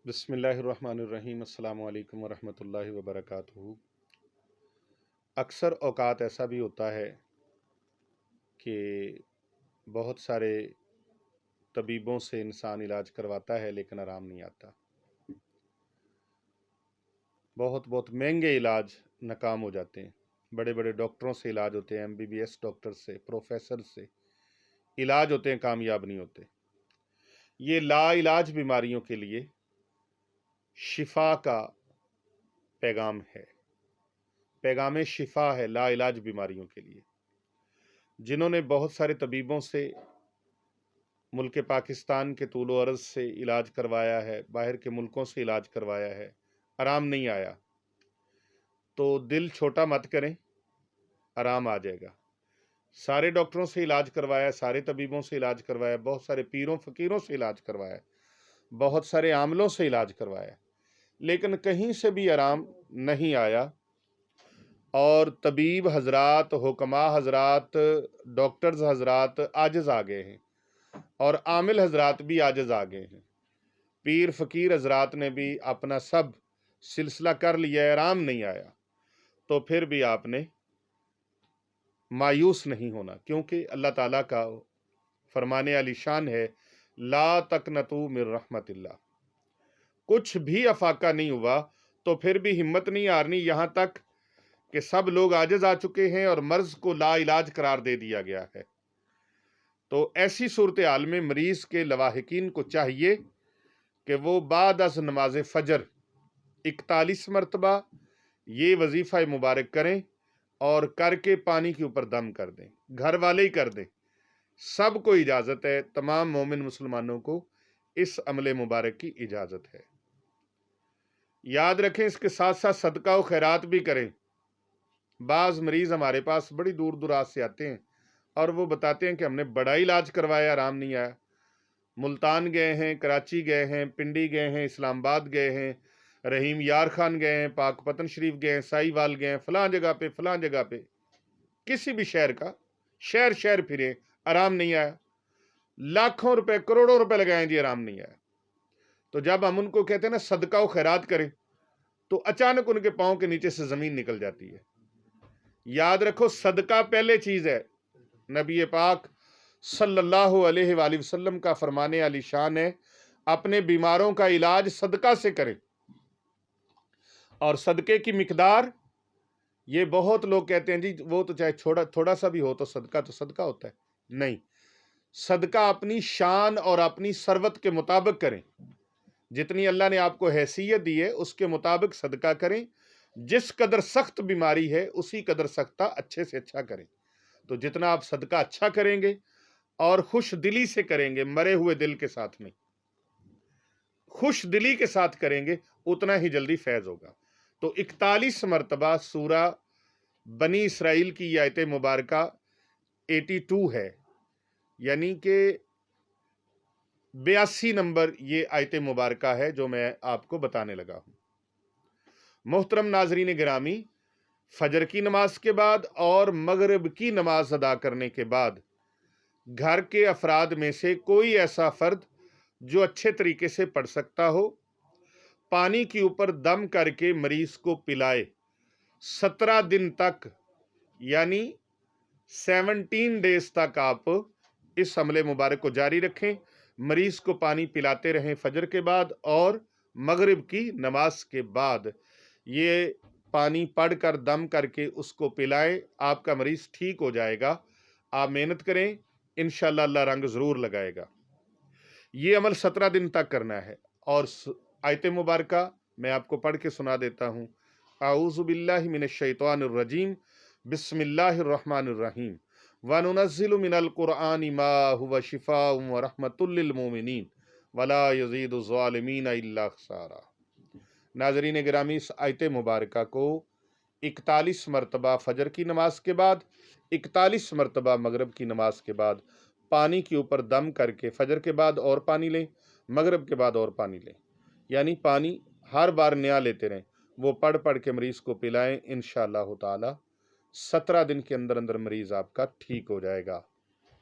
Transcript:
बिस्मिल्लाहिर्रहमानिर्रहीम। अस्सलाम वालेकुम वरहमतुल्लाहि वबरकातुहू। अक्सर औकात ऐसा भी होता है कि बहुत सारे तबीबों से इंसान इलाज करवाता है लेकिन आराम नहीं आता। बहुत बहुत महंगे इलाज नाकाम हो जाते हैं। बड़े बड़े डॉक्टरों से इलाज होते हैं, MBBS डॉक्टर से, प्रोफेसर से इलाज होते हैं, कामयाब नहीं होते। ये लाइलाज बीमारियों के लिए शिफा का पैगाम है, पैगाम शिफा है लाइलाज बीमारियों के लिए। जिन्होंने बहुत सारे तबीबों से मुल्क पाकिस्तान के तूलो अर्ज से इलाज करवाया है, बाहर के मुल्कों से इलाज करवाया है, आराम नहीं आया, तो दिल छोटा मत करें, आराम आ जाएगा। सारे डॉक्टरों से इलाज करवाया, सारे तबीबों से इलाज करवाया, बहुत सारे पीरों फकीरों से इलाज करवाया, बहुत सारे आमलों से इलाज करवाया, लेकिन कहीं से भी आराम नहीं आया। और तबीब हजरात, हुक्मा हजरात, डॉक्टर्स हजरात आजिज आ गए हैं और आमिल हजरात भी आजिज आ गए हैं। पीर फकीर हजरात ने भी अपना सब सिलसिला कर लिया, आराम नहीं आया, तो फिर भी आपने मायूस नहीं होना, क्योंकि अल्लाह ताला का फरमाने वाली शान है, ला तकनतू मिर रहमतिल्लाह। कुछ भी अफाका नहीं हुआ तो फिर भी हिम्मत नहीं हारनी, यहां तक कि सब लोग आजिज आ चुके हैं और मर्ज को ला इलाज करार दे दिया गया है। तो ऐसी सूरत हाल में मरीज के लवाहिकीन को चाहिए कि वो बाद अज नमाज फजर 41 मरतबा ये वजीफा मुबारक करें और करके पानी के ऊपर दम कर दें। घर वाले ही कर दें, सबको इजाजत है, तमाम मोमिन मुसलमानों को इस अमले मुबारक की इजाजत है। याद रखें, इसके साथ साथ सदका व खैरात भी करें। बाज मरीज हमारे पास बड़ी दूर दराज से आते हैं और वो बताते हैं कि हमने बड़ा इलाज करवाया, आराम नहीं आया। मुल्तान गए हैं, कराची गए हैं, पिंडी गए हैं, इस्लामाबाद गए हैं, रहीम यार खान गए हैं, पाकपतन शरीफ गए हैं, साहिवाल गए हैं, फलां जगह पे फलां जगह पे, किसी भी शहर का शहर शहर फिरे, आराम नहीं आया। लाखों रुपए करोड़ों रुपए लगाए जी, आराम नहीं आया। तो जब हम उनको कहते हैं ना सदका व खैरात करें, तो अचानक उनके पांव के नीचे से जमीन निकल जाती है। याद रखो, सदका पहले चीज है। नबी पाक सल्लल्लाहु अलैहि वसल्लम का फरमाने वाली शान है, अपने बीमारों का इलाज सदका से करें। और सदके की मिकदार, ये बहुत लोग कहते हैं जी वो तो चाहे थोड़ा सा भी हो तो सदका होता है। नहीं, सदका अपनी शान और अपनी सरवत के मुताबिक करें। जितनी अल्लाह ने आपको हैसियत दी है उसके मुताबिक सदका करें। जिस कदर सख्त बीमारी है उसी कदर सख्ता अच्छे से अच्छा करें। तो जितना आप सदका अच्छा करेंगे और खुश दिली से करेंगे, मरे हुए दिल के साथ नहीं, खुश दिली के साथ करेंगे, उतना ही जल्दी फैज होगा। तो 41 मरतबा सूरा बनी इसराइल की ये आयत मुबारका 82 है, यानी कि 82 नंबर ये आयत मुबारका है जो मैं आपको बताने लगा हूं। मोहतरम नाजरीन गिरामी, फजर की नमाज के बाद और मगरिब की नमाज अदा करने के बाद घर के अफराद में से कोई ऐसा फर्द जो अच्छे तरीके से पढ़ सकता हो, पानी के ऊपर दम करके मरीज को पिलाए। 17 दिन तक, यानी 17 डेज तक आप इस हमले मुबारक को जारी रखें। मरीज को पानी पिलाते रहें फजर के बाद और मगरिब की नमाज के बाद। ये पानी पढ़कर दम करके उसको पिलाएं, आपका मरीज ठीक हो जाएगा। आप मेहनत करें, इंशाअल्लाह अल्लाह रंग जरूर लगाएगा। ये अमल 17 दिन तक करना है। और आयत मुबारका मैं आपको पढ़ के सुना देता हूँ। आऊज़ु बिल्लाहि मिनश शैतानिर रजीम, बिस्मिल्लाहिर रहमानिर रहीम, व नुनज़्ज़िलु मिनल कुरआनि मा हुवा शिफ़ाउन व रहमतुल लिल मोमिनीन वला यज़ीदु ज़ालिमीन इल्ला ख़सारा। नाज़रीन गिरामी, इस आयत मुबारका को 41 मरतबा फजर की नमाज के बाद, 41 मरतबा मगरिब की नमाज के बाद पानी के ऊपर दम करके फजर के बाद और पानी लें, मगरिब के बाद और पानी लें, यानी पानी हर बार नया लेते रहें। वो पढ़ पढ़ के मरीज को पिलाएं। इंशाअल्लाह ताला 17 दिन के अंदर अंदर मरीज आपका ठीक हो जाएगा।